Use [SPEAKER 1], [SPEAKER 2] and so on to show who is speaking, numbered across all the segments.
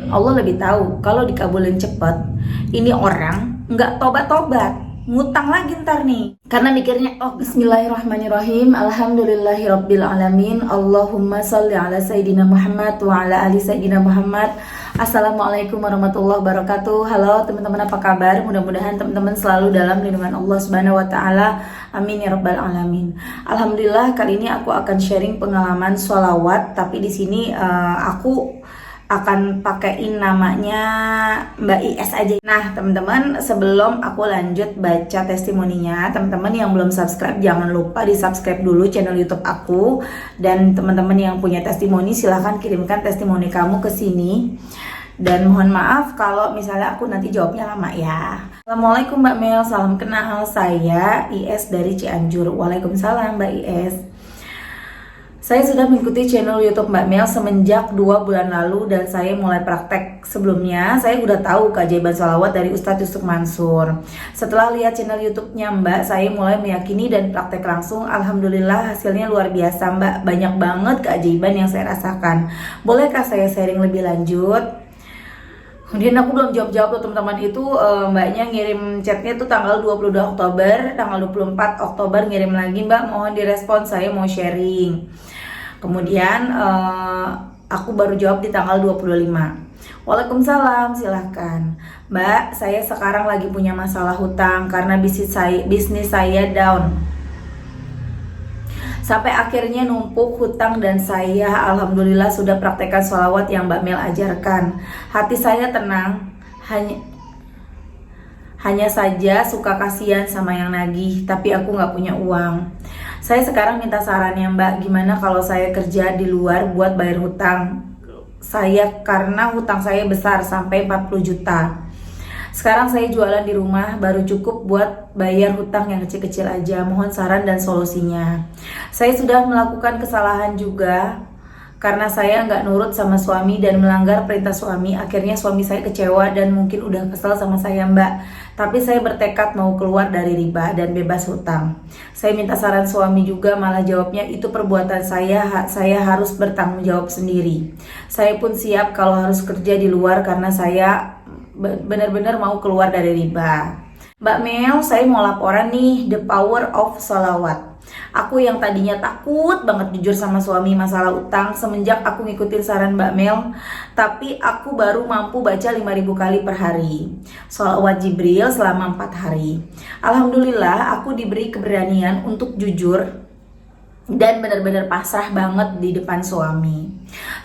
[SPEAKER 1] Allah lebih tahu kalau dikabulin cepet, ini orang nggak tobat-tobat, ngutang lagi ntar nih. Karena mikirnya, oh bismillahirrahmanirrahim, alhamdulillahirabbil alamin, Allahumma sholli ala sayyidina Muhammad wa ala ali sayyidina Muhammad. Assalamualaikum warahmatullahi wabarakatuh. Halo teman-teman, apa kabar? Mudah-mudahan teman-teman selalu dalam lindungan Allah Subhanahu wa taala. Amin ya rabbal alamin. Alhamdulillah, kali ini aku akan sharing pengalaman sholawat, tapi di sini aku akan pakaiin namanya Mbak IS aja. Nah teman-teman, sebelum aku lanjut baca testimoninya, teman-teman yang belum subscribe jangan lupa di subscribe dulu channel YouTube aku. Dan teman-teman yang punya testimoni silahkan kirimkan testimoni kamu ke sini. Dan mohon maaf kalau misalnya aku nanti jawabnya lama ya. Assalamualaikum Mbak Mel, salam kenal, saya IS dari Cianjur. Waalaikumsalam Mbak IS. Saya sudah mengikuti channel YouTube Mbak Mel semenjak 2 bulan lalu dan saya mulai praktek. Sebelumnya saya udah tahu keajaiban sholawat dari Ustadz Yusuf Mansur. Setelah lihat channel YouTube-nya Mbak, saya mulai meyakini dan praktek langsung. Alhamdulillah hasilnya luar biasa Mbak. Banyak banget keajaiban yang saya rasakan. Bolehkah saya sharing lebih lanjut? Kemudian aku belum jawab-jawab tuh teman-teman itu, mbaknya ngirim chatnya tuh tanggal 22 Oktober, tanggal 24 Oktober ngirim lagi, Mbak mohon direspon, saya mau sharing. Kemudian aku baru jawab di tanggal 25. Waalaikumsalam, silahkan Mbak, saya sekarang lagi punya masalah hutang karena bisnis saya down. Sampai akhirnya numpuk hutang dan saya alhamdulillah sudah praktekkan sholawat yang Mbak Mel ajarkan. Hati saya tenang, hanya saja suka kasihan sama yang nagih, tapi aku nggak punya uang. Saya sekarang minta sarannya Mbak, gimana kalau saya kerja di luar buat bayar hutang saya karena hutang saya besar sampai 40 juta. Sekarang saya jualan di rumah, baru cukup buat bayar hutang yang kecil-kecil aja. Mohon saran dan solusinya. Saya sudah melakukan kesalahan juga karena saya nggak nurut sama suami dan melanggar perintah suami. Akhirnya suami saya kecewa dan mungkin udah kesel sama saya Mbak. Tapi saya bertekad mau keluar dari riba dan bebas hutang. Saya minta saran suami juga, malah jawabnya itu perbuatan saya harus bertanggung jawab sendiri. Saya pun siap kalau harus kerja di luar karena saya benar-benar mau keluar dari riba. Mbak Mel, saya mau laporan nih, the power of sholawat. Aku yang tadinya takut banget jujur sama suami masalah utang, semenjak aku ngikutin saran Mbak Mel, tapi aku baru mampu baca 5.000 kali per hari sholawat Jibril selama 4 hari. Alhamdulillah aku diberi keberanian untuk jujur dan benar-benar pasrah banget di depan suami.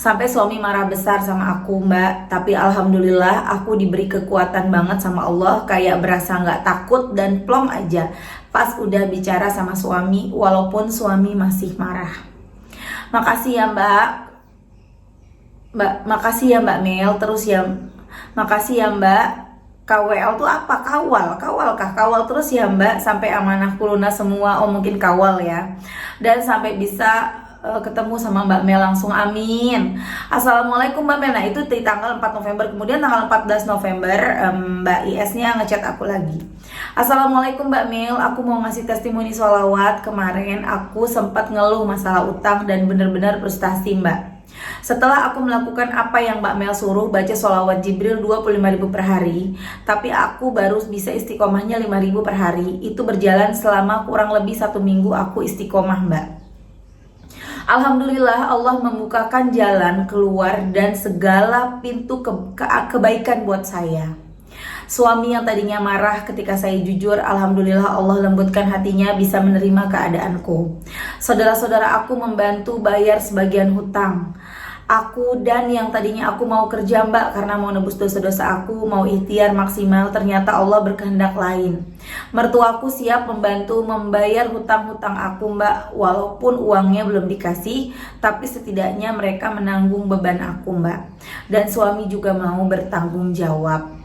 [SPEAKER 1] Sampai suami marah besar sama aku Mbak, tapi alhamdulillah aku diberi kekuatan banget sama Allah, kayak berasa nggak takut dan plong aja pas udah bicara sama suami walaupun suami masih marah. Makasih ya makasih ya Mbak Mel, terus ya makasih ya Mbak. KWL tuh apa? Kawal kah? Kawal terus ya Mbak sampai amanahku lunas semua. Oh mungkin kawal ya. Dan sampai bisa ketemu sama Mbak Mel langsung, amin. Assalamualaikum Mbak Mel. Nah itu di tanggal 4 November. Kemudian tanggal 14 November Mbak IS nya ngechat aku lagi. Assalamualaikum Mbak Mel, aku mau ngasih testimoni sholawat. Kemarin aku sempat ngeluh masalah utang dan bener-bener frustasi Mbak. Setelah aku melakukan apa yang Mbak Mel suruh, baca sholawat Jibril 25.000 per hari, tapi aku baru bisa istiqomahnya 5.000 per hari. Itu berjalan selama kurang lebih 1 minggu aku istiqomah Mbak. Alhamdulillah Allah membukakan jalan keluar dan segala pintu kebaikan buat saya. Suami yang tadinya marah ketika saya jujur, alhamdulillah Allah lembutkan hatinya bisa menerima keadaanku. Saudara-saudara aku membantu bayar sebagian hutang aku, dan yang tadinya aku mau kerja Mbak karena mau nebus dosa-dosa aku, mau ikhtiar maksimal, ternyata Allah berkehendak lain. Mertuaku siap membantu membayar hutang-hutang aku Mbak, walaupun uangnya belum dikasih, tapi setidaknya mereka menanggung beban aku Mbak. Dan suami juga mau bertanggung jawab.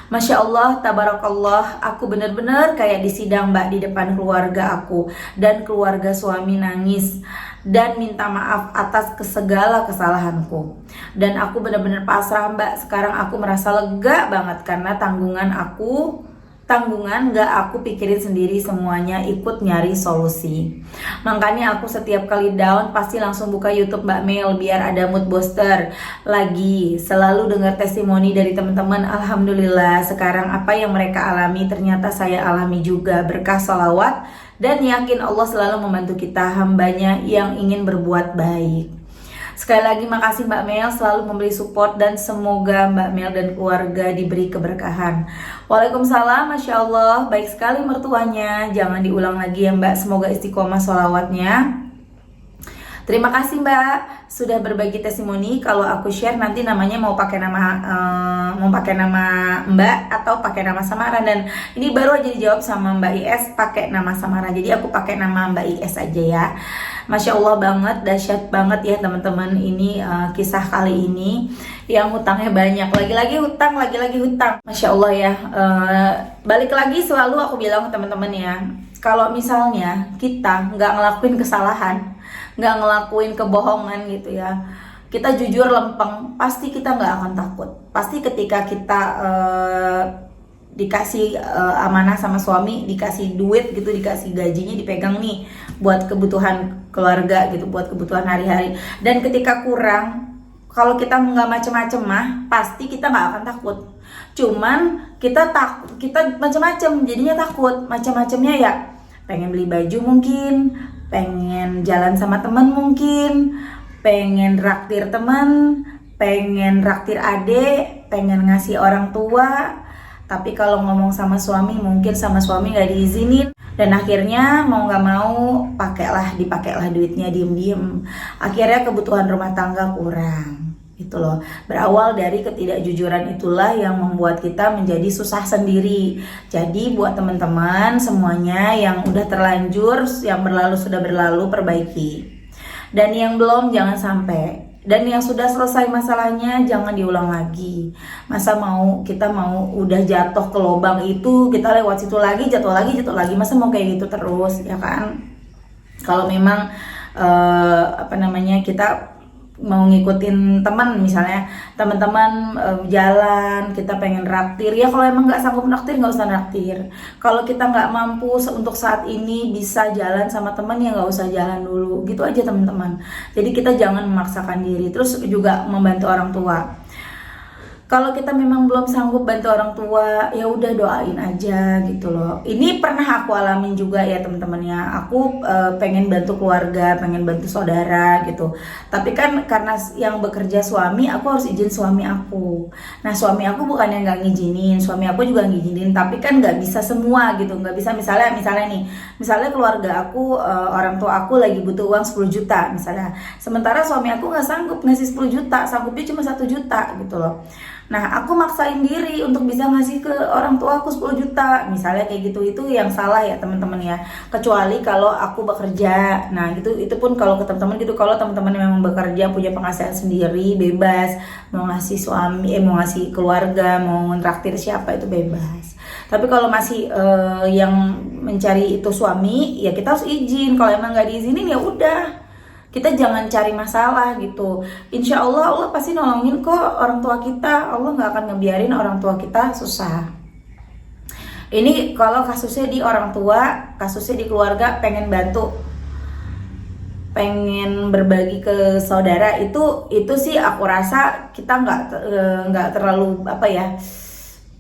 [SPEAKER 1] Masya Allah, tabarakallah, aku benar-benar kayak di sidang Mbak, di depan keluarga aku dan keluarga suami nangis dan minta maaf atas segala kesalahanku. Dan aku benar-benar pasrah Mbak. Sekarang aku merasa lega banget karena tanggungan aku tanggungan gak aku pikirin sendiri semuanya, ikut nyari solusi. Makanya aku setiap kali down pasti langsung buka YouTube Mbak Mel biar ada mood booster lagi. Selalu dengar testimoni dari teman-teman. Alhamdulillah sekarang apa yang mereka alami ternyata saya alami juga, berkah sholawat dan yakin Allah selalu membantu kita hambanya yang ingin berbuat baik. Sekali lagi makasih Mbak Mel selalu memberi support dan semoga Mbak Mel dan keluarga diberi keberkahan. Waalaikumsalam, Masya Allah, baik sekali mertuanya. Jangan diulang lagi ya Mbak, semoga istiqomah sholawatnya. Terima kasih Mbak sudah berbagi testimoni. Kalau aku share nanti namanya mau pakai nama Mbak atau pakai nama samaran, dan ini baru aja dijawab sama Mbak IS pakai nama samaran. Jadi aku pakai nama Mbak IS aja ya. Masya Allah banget, dahsyat banget ya teman-teman ini kisah kali ini yang hutangnya banyak, lagi-lagi hutang. Masya Allah ya. Balik lagi selalu aku bilang ke teman-teman ya, kalau misalnya kita nggak ngelakuin kesalahan, nggak ngelakuin kebohongan gitu ya, kita jujur lempeng, pasti kita nggak akan takut. Pasti ketika kita dikasih amanah sama suami, dikasih duit gitu, dikasih gajinya dipegang nih buat kebutuhan keluarga gitu, buat kebutuhan hari-hari, dan ketika kurang, kalau kita nggak macem-macem mah pasti kita nggak akan takut. Cuman kita macem-macem jadinya takut. Macem-macemnya ya pengen beli baju mungkin, pengen jalan sama teman mungkin, pengen raktir teman, pengen raktir adik, pengen ngasih orang tua. Tapi kalau ngomong sama suami, mungkin sama suami nggak diizinin, dan akhirnya mau nggak mau dipakailah duitnya diem-diem. Akhirnya kebutuhan rumah tangga kurang. Itu loh, berawal dari ketidakjujuran itulah yang membuat kita menjadi susah sendiri. Jadi buat teman-teman semuanya yang udah terlanjur, yang berlalu sudah berlalu, perbaiki. Dan yang belum jangan sampai. Dan yang sudah selesai masalahnya jangan diulang lagi. Masa kita mau udah jatuh ke lubang itu, kita lewat situ lagi, jatuh lagi. Masa mau kayak gitu terus, ya kan? Kalau memang kita mau ngikutin teman, misalnya teman-teman jalan, kita pengen raktir ya, kalau emang nggak sanggup naktir nggak usah naktir. Kalau kita nggak mampu untuk saat ini bisa jalan sama teman ya nggak usah jalan dulu, gitu aja teman-teman. Jadi kita jangan memaksakan diri. Terus juga membantu orang tua, kalau kita memang belum sanggup bantu orang tua, ya udah doain aja gitu loh. Ini pernah aku alamin juga ya teman-teman ya. Aku pengen bantu keluarga, pengen bantu saudara gitu. Tapi kan karena yang bekerja suami, aku harus izin suami aku. Nah suami aku bukannya nggak ngizinin, suami aku juga ngizinin. Tapi kan nggak bisa semua gitu, nggak bisa misalnya keluarga aku, orang tua aku lagi butuh uang 10 juta misalnya. Sementara suami aku nggak sanggup ngasih 10 juta, sanggupnya cuma 1 juta gitu loh. Nah aku maksain diri untuk bisa ngasih ke orang tua aku 10 juta misalnya kayak gitu, itu yang salah ya teman-teman ya. Kecuali kalau aku bekerja, nah itu pun kalau ke teman-teman gitu, kalau teman-teman memang bekerja punya penghasilan sendiri, bebas mau ngasih suami, mau ngasih keluarga, mau ngeraktir siapa itu bebas. Tapi kalau masih yang mencari itu suami, ya kita harus izin. Kalau emang nggak diizinin ya udah, kita jangan cari masalah gitu. Insya Allah pasti nolongin kok orang tua kita. Allah nggak akan ngebiarin orang tua kita susah. Ini kalau kasusnya di orang tua, kasusnya di keluarga, pengen bantu, pengen berbagi ke saudara, itu sih aku rasa kita nggak terlalu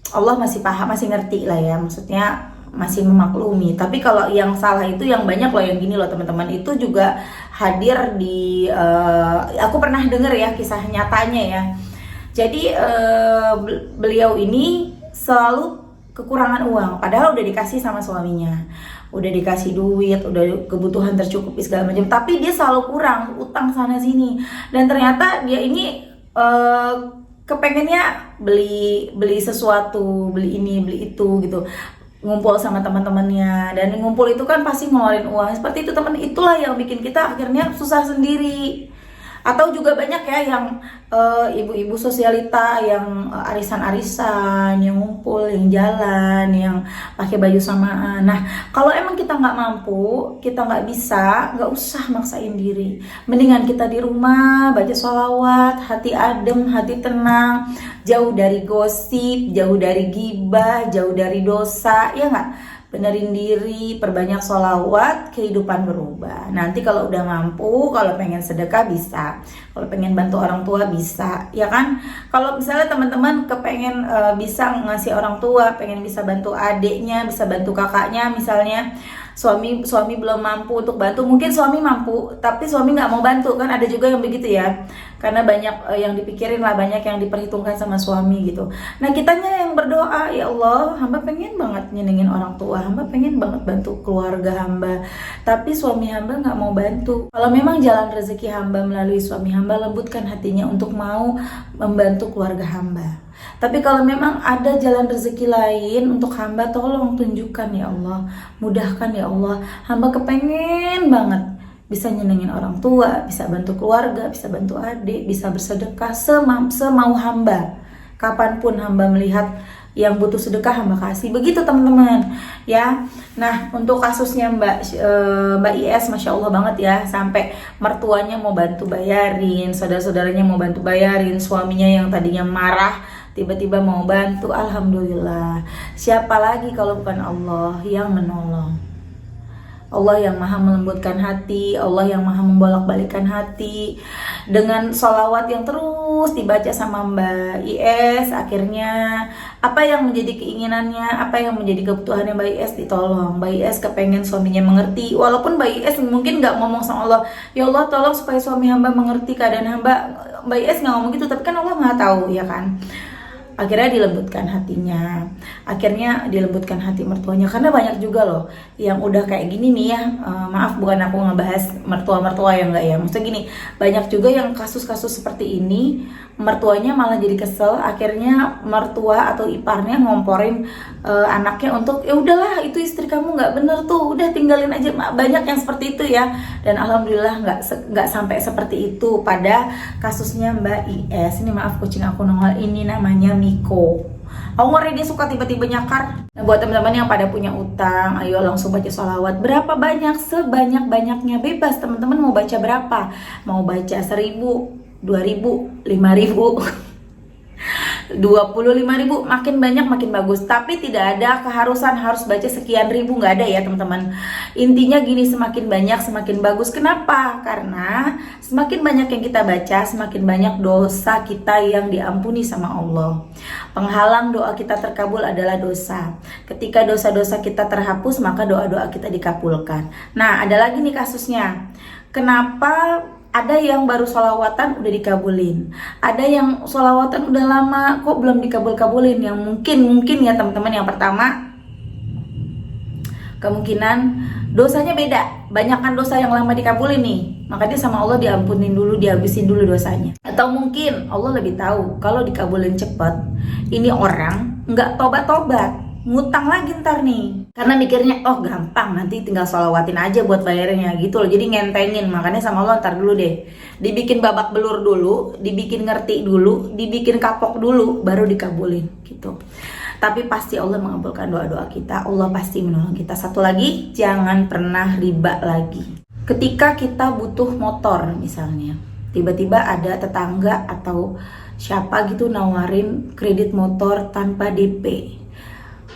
[SPEAKER 1] Allah masih paham, masih ngerti lah ya, maksudnya masih memaklumi. Tapi kalau yang salah itu yang banyak loh, yang gini loh teman-teman, itu juga hadir di aku pernah dengar ya kisah nyatanya ya. Jadi beliau ini selalu kekurangan uang, padahal udah dikasih sama suaminya, udah dikasih duit, udah kebutuhan tercukupi segala macam, tapi dia selalu kurang, utang sana sini. Dan ternyata dia ini kepengennya beli sesuatu, beli ini, beli itu gitu, ngumpul sama teman-temannya, dan ngumpul itu kan pasti ngeluarin uang seperti itu teman. Itulah yang bikin kita akhirnya susah sendiri. Atau juga banyak ya yang ibu-ibu sosialita yang arisan-arisan, yang ngumpul, yang jalan, yang pakai baju samaan. Nah, kalau emang kita nggak mampu, kita nggak bisa, nggak usah maksain diri. Mendingan kita di rumah baca sholawat, hati adem, hati tenang, jauh dari gosip, jauh dari gibah, jauh dari dosa, ya nggak? Benerin diri, perbanyak sholawat, kehidupan berubah. Nanti kalau udah mampu, kalau pengen sedekah bisa, kalau pengen bantu orang tua bisa, ya kan? Kalau misalnya teman-teman kepengen bisa ngasih orang tua, pengen bisa bantu adiknya, bisa bantu kakaknya, misalnya suami belum mampu untuk bantu, mungkin suami mampu, tapi suami nggak mau bantu, kan ada juga yang begitu ya. Karena banyak yang dipikirin lah, banyak yang diperhitungkan sama suami gitu. Nah, kitanya yang berdoa, ya Allah, hamba pengen banget nyenengin orang tua, hamba pengen banget bantu keluarga hamba, tapi suami hamba nggak mau bantu. Kalau memang jalan rezeki hamba melalui suami hamba, lembutkan hatinya untuk mau membantu keluarga hamba. Tapi kalau memang ada jalan rezeki lain untuk hamba, tolong tunjukkan ya Allah, mudahkan ya Allah. Hamba kepengen banget bisa nyenengin orang tua, bisa bantu keluarga, bisa bantu adik, bisa bersedekah semau hamba. Kapanpun hamba melihat yang butuh sedekah, hamba kasih. Begitu teman-teman ya. Nah, untuk kasusnya Mbak IS, Masya Allah banget ya, sampai mertuanya mau bantu bayarin, saudara-saudaranya mau bantu bayarin, suaminya yang tadinya marah tiba-tiba mau bantu. Alhamdulillah, siapa lagi kalau bukan Allah yang menolong. Allah yang maha melembutkan hati, Allah yang maha membolak-balikan hati. Dengan sholawat yang terus dibaca sama Mbak IS, akhirnya apa yang menjadi keinginannya, apa yang menjadi kebutuhannya Mbak IS ditolong. Mbak IS kepengen suaminya mengerti, walaupun Mbak IS mungkin gak ngomong sama Allah, ya Allah tolong supaya suami hamba mengerti keadaan hamba. Mbak IS gak ngomong gitu, tapi kan Allah maha tahu ya kan. Akhirnya dilembutkan hatinya, akhirnya dilembutkan hati mertuanya. Karena banyak juga loh yang udah kayak gini nih ya, maaf bukan aku ngebahas mertua-mertua yang enggak ya, maksudnya gini, banyak juga yang kasus-kasus seperti ini, mertuanya malah jadi kesel, akhirnya mertua atau iparnya ngomporin anaknya untuk, ya udahlah itu istri kamu nggak bener tuh, udah tinggalin aja. Banyak yang seperti itu ya, dan alhamdulillah nggak sampai seperti itu pada kasusnya Mbak IS. Ini maaf kucing aku nongol, ini namanya Miko. Aku ngeri dia suka tiba-tiba nyakar. Nah, buat teman-teman yang pada punya utang, ayo langsung baca sholawat. Berapa banyak? Sebanyak-banyaknya, bebas. Teman-teman mau baca berapa? Mau baca 1000, 2000, 5000, 25.000, makin banyak makin bagus. Tapi tidak ada keharusan harus baca sekian ribu, nggak ada ya teman-teman. Intinya gini, semakin banyak semakin bagus. Kenapa? Karena semakin banyak yang kita baca, semakin banyak dosa kita yang diampuni sama Allah. Penghalang doa kita terkabul adalah dosa. Ketika dosa-dosa kita terhapus, maka doa-doa kita dikabulkan. Nah, ada lagi nih kasusnya. Kenapa ada yang baru sholawatan udah dikabulin, ada yang sholawatan udah lama kok belum dikabul-kabulin? Yang mungkin ya teman-teman, yang pertama kemungkinan dosanya beda, banyakan dosa yang lama dikabulin nih, makanya sama Allah diampunin dulu, dihabisin dulu dosanya. Atau mungkin Allah lebih tahu kalau dikabulin cepat, ini orang nggak tobat-tobat, ngutang lagi ntar nih, karena mikirnya oh gampang nanti tinggal sholawatin aja buat bayarnya gitu loh, jadi ngentengin. Makanya sama Allah, ntar dulu deh, dibikin babak belur dulu, dibikin ngerti dulu, dibikin kapok dulu, baru dikabulin gitu. Tapi pasti Allah mengabulkan doa-doa kita, Allah pasti menolong kita. Satu lagi, jangan pernah riba lagi. Ketika kita butuh motor misalnya, tiba-tiba ada tetangga atau siapa gitu nawarin kredit motor tanpa DP,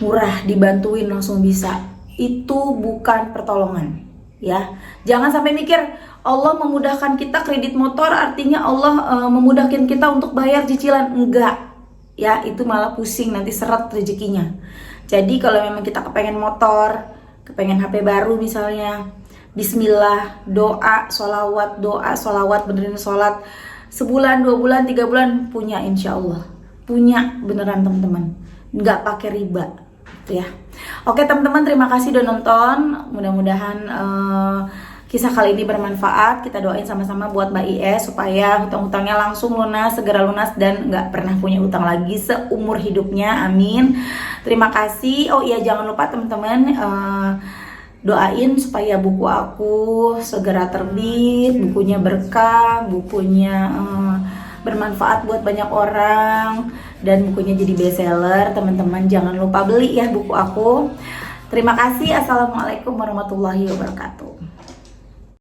[SPEAKER 1] murah, dibantuin langsung bisa, itu bukan pertolongan ya. Jangan sampai mikir Allah memudahkan kita kredit motor artinya Allah memudahkan kita untuk bayar cicilan. Enggak ya, itu malah pusing, nanti seret rezekinya. Jadi kalau memang kita kepengen motor, kepengen HP baru misalnya, bismillah, doa, sholawat, benerin sholat, sebulan, 2 bulan, 3 bulan punya, insya Allah punya beneran teman-teman, nggak pakai riba ya. Oke teman-teman, terima kasih udah nonton. Mudah-mudahan kisah kali ini bermanfaat. Kita doain sama-sama buat Mbak IS supaya hutang-hutangnya langsung lunas, segera lunas, dan nggak pernah punya utang lagi seumur hidupnya. Amin. Terima kasih. Oh iya, jangan lupa teman-teman, Doain supaya buku aku segera terbit, bukunya berkah, bukunya bermanfaat buat banyak orang, dan bukunya jadi bestseller. Teman-teman jangan lupa beli ya buku aku. Terima kasih. Assalamualaikum warahmatullahi wabarakatuh.